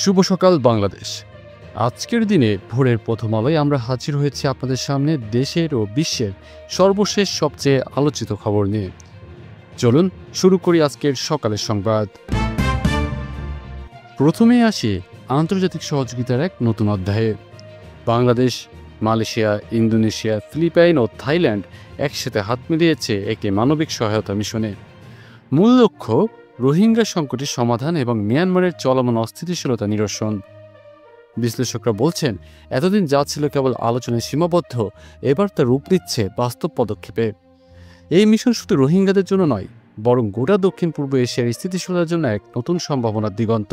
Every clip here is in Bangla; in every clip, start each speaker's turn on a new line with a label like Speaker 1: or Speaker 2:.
Speaker 1: শুভ সকাল বাংলাদেশ। আজকের দিনে ভোরের প্রথম আলোয় আমরা হাজির হয়েছি আপনাদের সামনে দেশের ও বিশ্বের সর্বশেষ সবচেয়ে আলোচিত খবর নিয়ে। চলুন শুরু করি আজকের সকালের সংবাদ। প্রথমে আসি আন্তর্জাতিক সহযোগিতার এক নতুন অধ্যায়ে। বাংলাদেশ, মালয়েশিয়া, ইন্দোনেশিয়া, ফিলিপাইন ও থাইল্যান্ড একসাথে হাত মিলিয়েছে একটি মানবিক সহায়তা মিশনে। মূল লক্ষ্য রোহিঙ্গা সংকটের সমাধান এবং মিয়ানমারের চলমান অস্থিতিশীলতা নিরসন। বিশ্লেষকরা বলছেন, এতদিন যা ছিল কেবল আলোচনায় সীমাবদ্ধ, এবার তা রূপ নিচ্ছে বাস্তব পদক্ষেপে। এই মিশন শুধু রোহিঙ্গাদের জন্য নয়, বরং গোটা দক্ষিণ পূর্ব এশিয়ার স্থিতিশীলতার জন্য এক নতুন সম্ভাবনার দিগন্ত।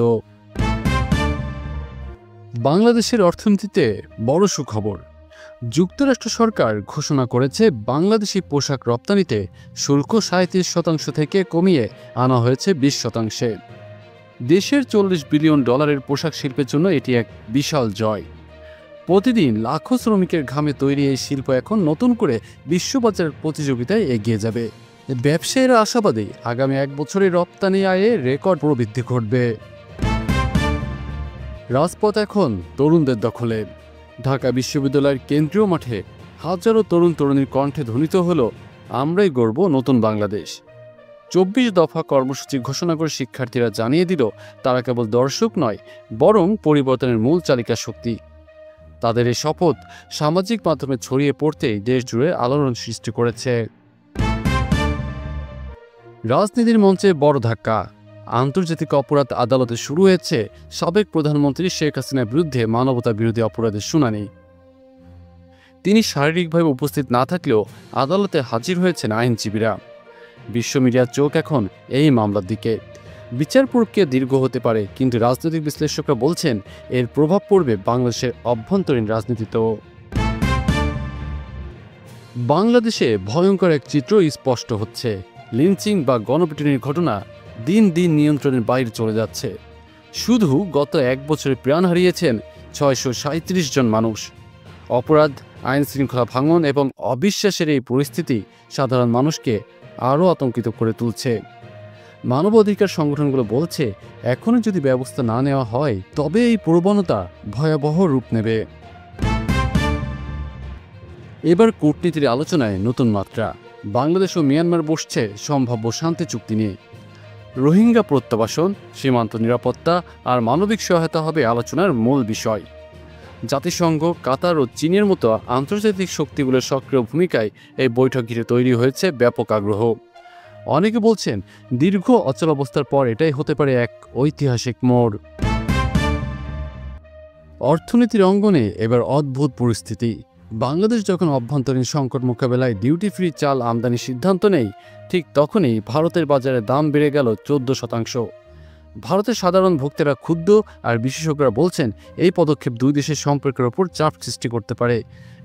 Speaker 1: বাংলাদেশের অর্থনীতিতে বড় সুখবর। যুক্তরাষ্ট্র সরকার ঘোষণা করেছে বাংলাদেশি পোশাক রপ্তানিতে শুল্ক 37% থেকে কমিয়ে আনা হয়েছে 20%। দেশের $40 বিলিয়ন পোশাক শিল্পের জন্য এটি এক বিশাল জয়। প্রতিদিন লাখো শ্রমিকের ঘামে তৈরি এই শিল্প এখন নতুন করে বিশ্ববাজার প্রতিযোগিতায় এগিয়ে যাবে। ব্যবসায়ীরা আশাবাদী আগামী 1 বছরে রপ্তানি আয়ে রেকর্ড প্রবৃদ্ধি ঘটবে। রাজপথ এখন তরুণদের দখলে। ঢাকা বিশ্ববিদ্যালয়ের কেন্দ্রীয় মাঠে হাজারো তরুণ তরুণীর কণ্ঠে ধ্বনিত হলো, আমরাই গড়ব নতুন বাংলাদেশ। 24 দফা কর্মসূচি ঘোষণা করে শিক্ষার্থীরা জানিয়ে দিল, তারা কেবল দর্শক নয়, বরং পরিবর্তনের মূল চালিকা শক্তি। তাদের এই শপথ সামাজিক মাধ্যমে ছড়িয়ে পড়তেই দেশ জুড়ে আলোড়ন সৃষ্টি করেছে। রাজনীতির মঞ্চে বড় ধাক্কা। আন্তর্জাতিক অপরাধ আদালতে শুরু হয়েছে সাবেক প্রধানমন্ত্রী শেখ হাসিনার বিরুদ্ধে মানবতা বিরোধী অপরাধের শুনানি। তিনি শারীরিকভাবে উপস্থিত না থাকলেও আদালতে হাজির হয়েছেন আইনজীবীরা। বিশ্ব মিডিয়ার চোখ এখন এই মামলার দিকে। বিচার প্রক্রিয়া দীর্ঘ হতে পারে, কিন্তু রাজনৈতিক বিশ্লেষকরা বলছেন এর প্রভাব পড়বে বাংলাদেশের অভ্যন্তরীণ রাজনীতিতেও। বাংলাদেশে ভয়ঙ্কর এক চিত্র স্পষ্ট হচ্ছে। লিঞ্চিং বা গণপিটুনির ঘটনা দিন দিন নিয়ন্ত্রণের বাইরে চলে যাচ্ছে। শুধু গত 1 বছরে প্রাণ হারিয়েছেন 637 জন মানুষ। অপরাধ, আইন শৃঙ্খলা ভাঙন এবং অবিশ্বাসের এই পরিস্থিতি সাধারণ মানুষকে আরও আতঙ্কিত করে তুলছে। মানবাধিকার সংগঠনগুলো বলছে, এখনই যদি ব্যবস্থা না নেওয়া হয় তবে এই প্রবণতা ভয়াবহ রূপ নেবে। এবার কূটনীতির আলোচনায় নতুন মাত্রা। বাংলাদেশ ও মিয়ানমার বসছে সম্ভাব্য শান্তি চুক্তি নিয়ে। রোহিঙ্গা প্রত্যাবাসন, সীমান্ত নিরাপত্তা আর মানবিক সহায়তা হবে আলোচনার মূল বিষয়। জাতিসংঘ, কাতার ও চীনের মতো আন্তর্জাতিক শক্তিগুলোর সক্রিয় ভূমিকায় এই বৈঠক ঘিরে তৈরি হয়েছে ব্যাপক আগ্রহ। অনেকে বলছেন, দীর্ঘ অচলাবস্থার পর এটাই হতে পারে এক ঐতিহাসিক মোড়। অর্থনীতির অঙ্গনে এবার অদ্ভুত পরিস্থিতি। বাংলাদেশ যখন অভ্যন্তরীণ সংকট মোকাবেলায় ডিউটি ফ্রি চাল আমদানির সিদ্ধান্ত নেয়, ঠিক তখনই ভারতের বাজারে দাম বেড়ে গেল 14%। ভারতের সাধারণ ভোক্তারা ক্ষুব্ধ, আর বিশেষজ্ঞরা বলছেন এই পদক্ষেপ দুই দেশের সম্পর্কের ওপর চাপ সৃষ্টি করতে পারে।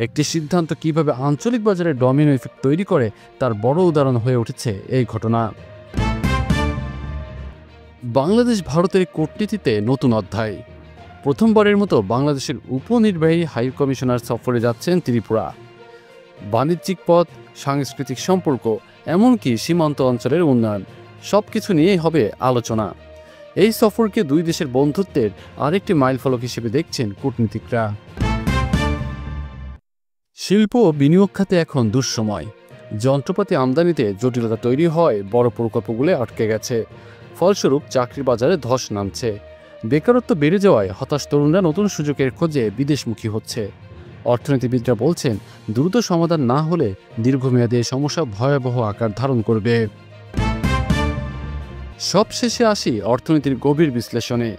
Speaker 1: একটি সিদ্ধান্ত কিভাবে আঞ্চলিক বাজারে ডমিনো ইফেক্ট তৈরি করে তার বড় উদাহরণ হয়ে উঠেছে এই ঘটনা। বাংলাদেশ ভারতের কূটনীতিতে নতুন অধ্যায়। প্রথমবারের মতো বাংলাদেশের উপনির্বাহী হাই কমিশনার সফরে যাচ্ছেন ত্রিপুরা। বাণিজ্যিক পথ, সাংস্কৃতিক সম্পর্ক, এমনকি সীমান্ত অঞ্চলের উন্নয়ন, সবকিছু নিয়েই হবে আলোচনা। এই সফরকে দুই দেশের বন্ধুত্বের আরেকটি মাইলফলক হিসেবে দেখছেন কূটনীতিকরা। শিল্প ও বিনিয়োগ খাতে এখন দুঃসময়। যন্ত্রপাতি আমদানিতে জটিলতা তৈরি হয়, বড় প্রকল্পগুলো আটকে গেছে। ফলস্বরূপ চাকরির বাজারে ধস নামছে। বেকারত্ব বেড়ে যাওয়ায় হতাশ তরুণরা নতুন সুযোগের খোঁজে বিদেশমুখী হচ্ছে। অর্থনীতিবিদরা বলছেন, দ্রুত সমাধান না হলে দীর্ঘমেয়াদী এই সমস্যা ভয়াবহ আকার ধারণ করবে। সবশেষে আসি অর্থনীতির গভীর বিশ্লেষণে।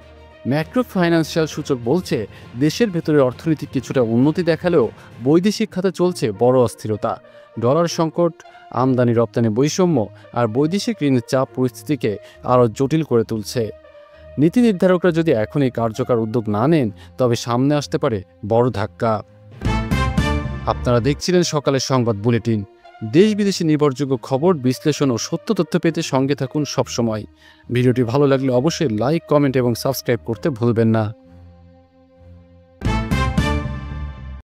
Speaker 1: ম্যাক্রো ফাইন্যান্সিয়াল সূচক বলছে, দেশের ভেতরে অর্থনীতি কিছুটা উন্নতি দেখালেও বৈদেশিক খাতে চলছে বড় অস্থিরতা। ডলার সংকট, আমদানি রপ্তানি বৈষম্য আর বৈদেশিক ঋণের চাপ পরিস্থিতিকে আরও জটিল করে তুলছে। নীতি নির্ধারকরা যদি এখনই কার্যকর উদ্যোগ না নেন, তবে সামনে আসতে পারে বড় ধাক্কা। আপনারা দেখছিলেন সকালের সংবাদ বুলেটিন। দেশ বিদেশি নির্ভরযোগ্য খবর, বিশ্লেষণ ও সত্য তথ্য পেতে সঙ্গে থাকুন সবসময়। ভিডিওটি ভালো লাগলে অবশ্যই লাইক, কমেন্ট এবং সাবস্ক্রাইব করতে ভুলবেন না।